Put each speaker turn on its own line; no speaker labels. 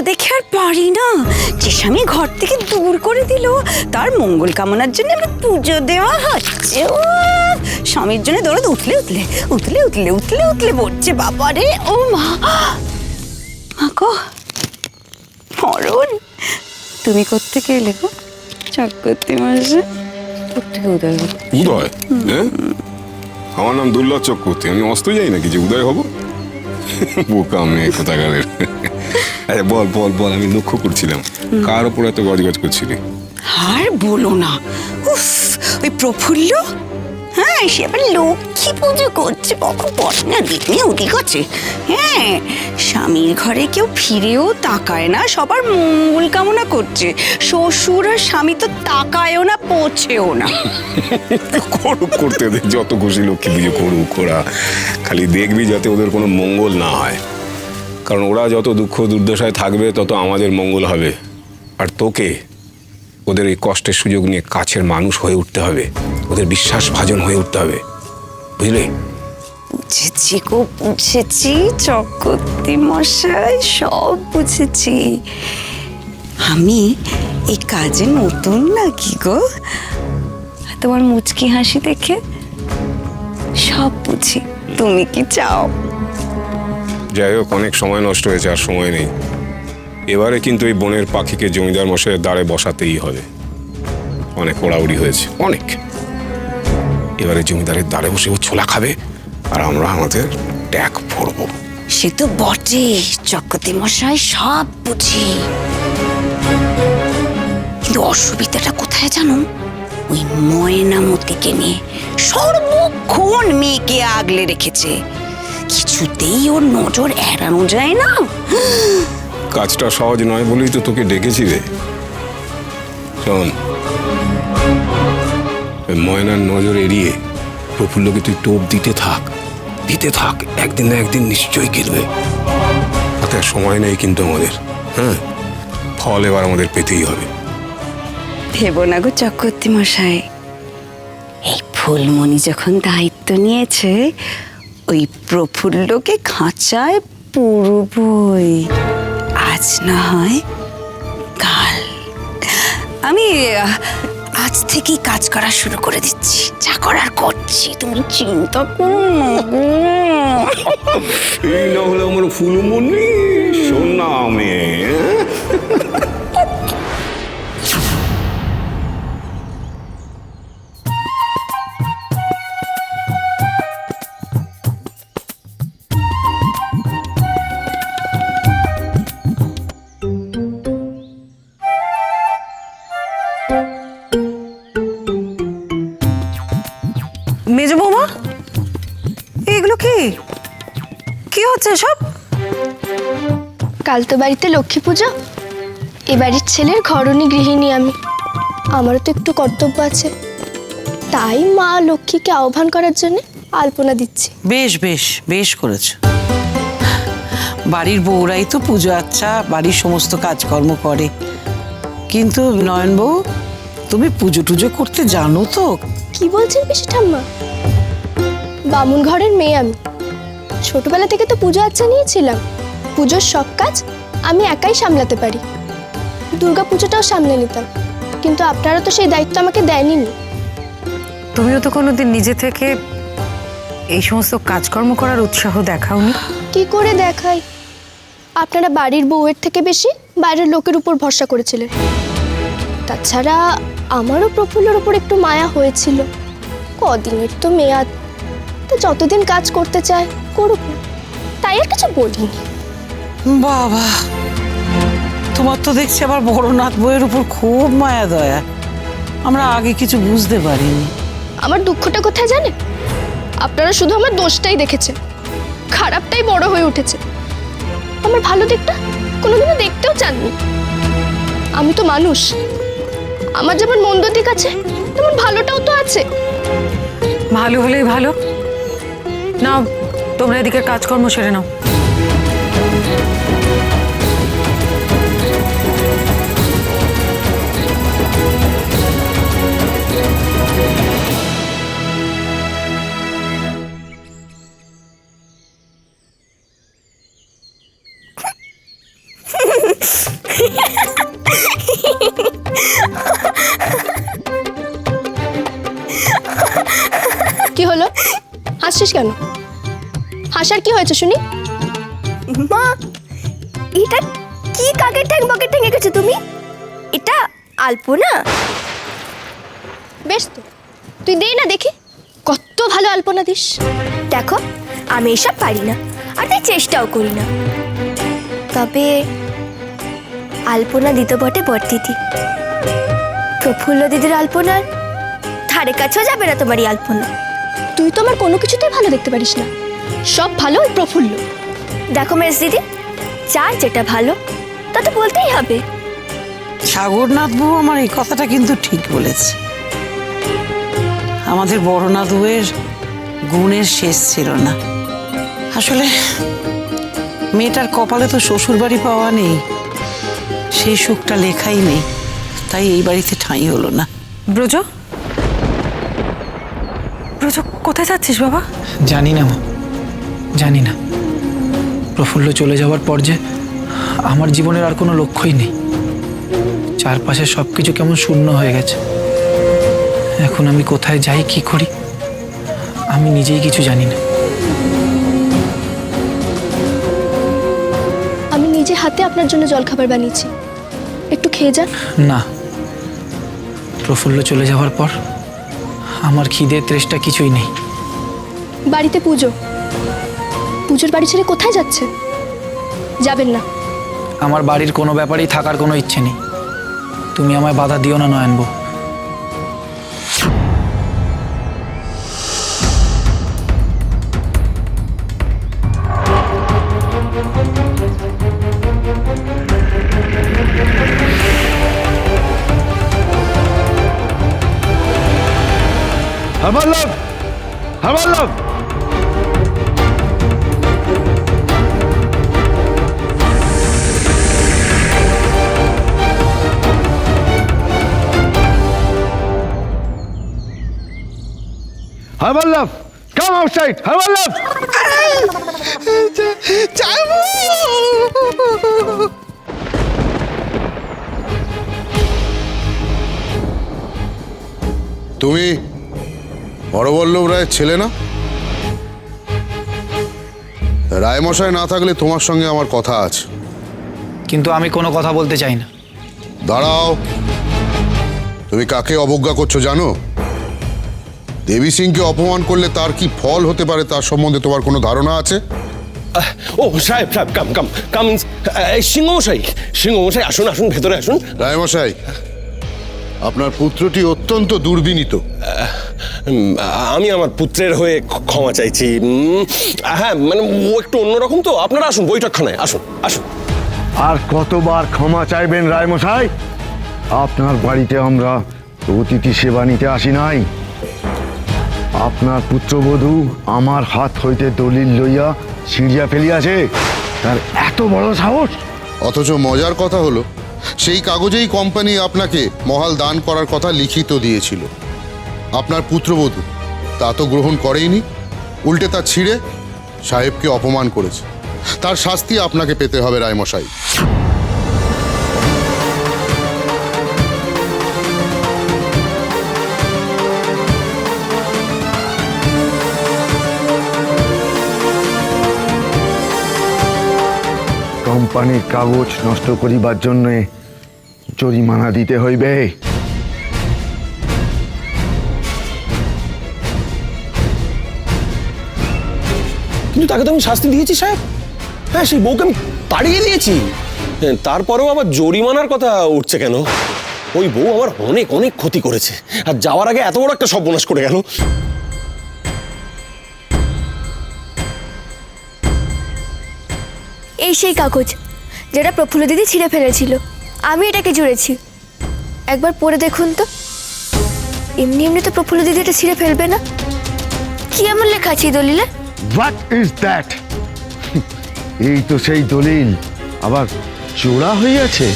দেখে আর পারি না। যে স্বামী ঘর থেকে দূর করে দিল তার মঙ্গল কামনার জন্য আমরা পুজো দেওয়া হচ্ছে। স্বামীর জন্য দৌড় উঠলে উঠলে উঠলে উঠলে উঠলে উঠলে পড়ছে। বাবা রে, ও মা, মাগো মরণ, তুমি কোত্থেকে এলে গো? চক্রবর্তী মশাই কোত্থেকে উদয় হলো?
উদয়? আমার নাম দুর্লভ চক্রবর্তী। আমি অস্ত যাই নাকি যে উদয় হব? বোকা মেয়ে কোথাকারের। আরে বল বল বল, আমি লক্ষ্য করছিলাম কার ওপর এত গজগজ করছিলি?
আর বলো না, উফ, ওই প্রফুল্ল, হ্যাঁ সে আবার লক্ষ্মী পুজো করছে। কখন পড়াশোনা দিক নিয়ে উঠি করছে। হ্যাঁ, স্বামীর ঘরে কেউ ফিরেও তাকায় না, সবার মঙ্গল কামনা করছে। শ্বশুর আর স্বামী তো তাকায়ও না, পৌঁছেও না।
করুক, করতে দে, যত খুশি লক্ষ্মী পুজো করুক ওরা। খালি দেখবি যাতে ওদের কোনো মঙ্গল না হয়, কারণ ওরা যত দুঃখ দুর্দশায় থাকবে তত আমাদের মঙ্গল হবে। আর তোকে ওদের এই কষ্টের সুযোগ নিয়ে কাছের মানুষ হয়ে উঠতে হবে, ওদের বিশ্বাসভাজন হয়ে উঠতে হবে, বুঝলে?
বুঝেছি গো, বুঝেছি চক্রবর্তী মশাই, সব বুঝেছি। আমি এই কাজে নতুন নাকি গো? তোমার মুচকি হাসি দেখে সব বুঝি। তুমি কি চাও?
যাই হোক, অনেক সময় নষ্ট হয়েছে, আর সময় নেই। এবারে কিন্তু এই বনের পাখিকে জমিদার মশাইয়ের দ্বারে বসাতেই হবে। অনেক ওড়াউড়ি হয়েছে, অনেক। এবারে জমিদারের দ্বারে বসে ও ছোলা খাবে আর আমরা আমাদের ট্যাগ ভরবো।
সে তো বটে চক্রবর্তী মশাই, সব বুঝি। কিন্তু অসুবিধাটা কোথায় জানো? ওই ময়নামতিকে নিয়ে সর্বক্ষণ মেয়েকে আগলে রেখেছে। কিছুতেই ওর নজর এড়ানো যায় না।
কাজটা সহজ নয় বলেই তো তোকে ডেকেছি রে। শোন, ময়নার নজর এড়িয়ে প্রফুল্লকে তুই টোপ দিতে থাক, দিতে থাক। একদিন না একদিন নিশ্চয়ই গেলবে। হাতে সময় নেই কিন্তু আমাদের। হ্যাঁ, ফল এবার আমাদের পেতেই হবে।
ভেবো না গো চক্রবর্তী মশাই, এই ফুলমণি যখন দায়িত্ব নিয়েছে, ওই প্রফুল্লকে খাঁচায় পুরবই। আজ না হয় কাল। আমি আজ থেকেই কাজ করা শুরু করে দিচ্ছি। যা করার করছি, তুমি চিন্তা করো না গো।
এই না হলে আমার ফুলমণি সোনা মেয়ে।
মেজ বৌমা, এগুলো কি কি হচ্ছে সব?
কাল তো বাড়িতে লক্ষ্মী পুজো। এ বাড়ির ছেলের ঘরণী গৃহিণী আমি, আমারও তো একটু কর্তব্য আছে। তাই মা লক্ষ্মীকে আহ্বান করার জন্য আলপনা দিচ্ছি।
বেশ বেশ বেশ করেছ। বাড়ির বউরাই তো পুজো আচ্ছা বাড়ির সমস্ত কাজকর্ম করে, কিন্তু নয়ন বউ, তুমি পুজো টুজো করতে জানো তো?
কি বলছেন পিসি ঠাম্মা? বামুন ঘরের মেয়ে আমি। ছোটবেলা থেকে তো পুজো আচ্ছা নিয়েছিলাম। পুজোর সব কাজ আমি একাই সামলাতে পারি। দুর্গা পুজোটাও সামলে নিতাম, কিন্তু আপনারা তো সেই দায়িত্ব আমাকে দেননি।
তুমিও তো কোনোদিন নিজে থেকে এই সমস্ত কাজকর্ম করার উৎসাহ দেখাওনি।
কি করে দেখাই? আপনারা বাড়ির বউয়ের থেকে বেশি বাইরের লোকের উপর ভরসা করেছিলেন। তাছাড়া আমারও প্রফুল্লর উপর একটু মায়া হয়েছিল। কদিনের তো মেয়াদ, তো যতদিন কাজ করতে চায় করুক না, তাই আর কিছু বলিনি।
বাবা, তোমার তো দেখছি আবার বড়নাথ বইয়ের উপর খুব মায়া দয়া। আমরা আগে কিছু বুঝতে পারিনি।
আমার দুঃখটা কোথায় জানেন? আপনারা শুধু আমার দোষটাই দেখেছেন, খারাপটাই বড় হয়ে উঠেছে। আমার ভালো দিকটা কোনোদিনও দেখতেও চাননি। আমি তো মানুষ, আমার যেমন মন্দ দিক আছে তেমন ভালোটাও তো আছে।
ভালো হলেই ভালো। নাও, তোমরা এদিকে কাজকর্ম সেরে নাও।
কি হলো, হাসছিস কেন? হাসার কি হয়েছে শুনি?
মা, এটা কি কাকের ঠ্যাং বকের ঠ্যাং এঁকেছো তুমি? এটা আলপনা?
বেশ তো, তুই দে না দেখি, কত ভালো আলপনা দিস।
দেখো, আমি এসব পারি না, আর তাই চেষ্টাও করি না। তবে আলপনা দিতে বটে বর্দিদি। প্রফুল্ল দিদির আলপনার ধারে কাছেও যাবে না তোমার এই আলপনা।
তুই তো আমার কোনো কিছুতেই ভালো দেখতে পারিস না, সব ভালো ওই প্রফুল্ল।
দেখো মেস দিদি, যার যেটা ভালো তা তো বলতেই হবে।
সাগরনাথ বউ আমার এই কথাটা কিন্তু ঠিক বলেছে। আমাদের বড়নাথ বউয়ের গুণের শেষ ছিল না। আসলে মেয়েটার কপালে তো শ্বশুর বাড়ি পাওয়া নেই, সেই সুখটা লেখাই নেই, তাই এই বাড়িতে ঠাঁই হলো না।
ব্রজ, ব্রজ কোথায় যাচ্ছিস বাবা?
জানি না মা, জানি না। প্রফুল্ল চলে যাওয়ার পর যে আমার জীবনের আর কোনো লক্ষ্যই নেই। চারপাশে সব কিছু কেমন শূন্য হয়ে গেছে। এখন আমি কোথায় যাই, কি করি, আমি নিজেই কিছু জানি না।
আমি নিজে হাতে আপনার জন্য জলখাবার বানিয়েছি, একটু খেয়ে যান।
না, প্রফুল্ল চলে যাওয়ার পর আমার খিদে তৃষ্ণা কিছুই নেই।
বাড়িতে পুজো, পুজোর বাড়ি ছেড়ে কোথায় যাচ্ছে? যাবেন না।
আমার বাড়ির কোনো ব্যাপারেই থাকার কোনো ইচ্ছে নেই। তুমি আমায় বাধা দিও না নয়নবু।
আমার লাভ, আমার লাভ। আমার লাভ, কাম আউটসাইড, আমার লাভ।
তুমি হরবল্লভ রায়ের ছেলে না? রায়মশাই না থাকলে তোমার সঙ্গে আমার কথা আছে।
কিন্তু আমি কোনো কথা বলতে চাই না।
দাঁড়াও, তুমি কাকে অবজ্ঞা করছো জানো? দেবী সিংকে অপমান করলে তার কি ফল হতে পারে তার সম্বন্ধে তোমার কোনো ধারণা আছে?
ও সাহেব সাহেব, কাম কাম কাম। সিংহমশাই, সিংহমশাই আসুন আসুন, ভেতরে আসুন।
রায়মশাই, আপনার পুত্রটি অত্যন্ত দুর্বিনীত।
আমি আমার পুত্রের হয়ে ক্ষমা চাইছি। হ্যাঁ, মানে ও একটু অন্যরকম তো। আপনারা আসুন বৈঠকখানায়, আসুন আসুন।
আর কতবার ক্ষমা চাইবেন রায়মশাই? আপনার বাড়িতে আমরা অতিথি সেবা নিতে আসি নাই। আপনার পুত্রবধূ আমার হাত হইতে দলিল লইয়া ছিঁড়িয়া ফেলিয়াছে, তার এত বড় সাহস!
অথচ মজার কথা হলো, সেই কাগজেই কোম্পানি আপনাকে মহাল দান করার কথা লিখিত দিয়েছিল। আপনার পুত্রবধূ তা তো গ্রহণ করেইনি, উল্টে তা ছিঁড়ে সাহেবকে অপমান করেছে। তার শাস্তি আপনাকে পেতে হবে রায়মশাই।
কোম্পানির কাগজ নষ্ট করিবার জন্য জরিমানা দিতে হইবে।
কিন্তু তাকে তো আমি শাস্তি দিয়েছি সাহেব। হ্যাঁ, সেই বউকে আমি তাড়িয়ে দিয়েছি। তারপরেও আবার জরিমানার কথা উঠছে কেন? ওই বউ আমার অনেক অনেক ক্ষতি করেছে, আর যাওয়ার আগে এত বড় একটা সর্বনাশ করে গেল।
এই সেই কাগজ যেটা প্রফুল্ল দিদি ছিঁড়ে ফেলেছিল, আমি এটাকে জুড়েছি। একবার পড়ে দেখুন তো। এমনি এমনি তো প্রফুল্ল দিদি এটা ছিঁড়ে ফেলবে না। কি এমন লেখা আছে এই দলিলে?
What is that? এই তো সেই দলিল, আবার চোরা হইয়াছে।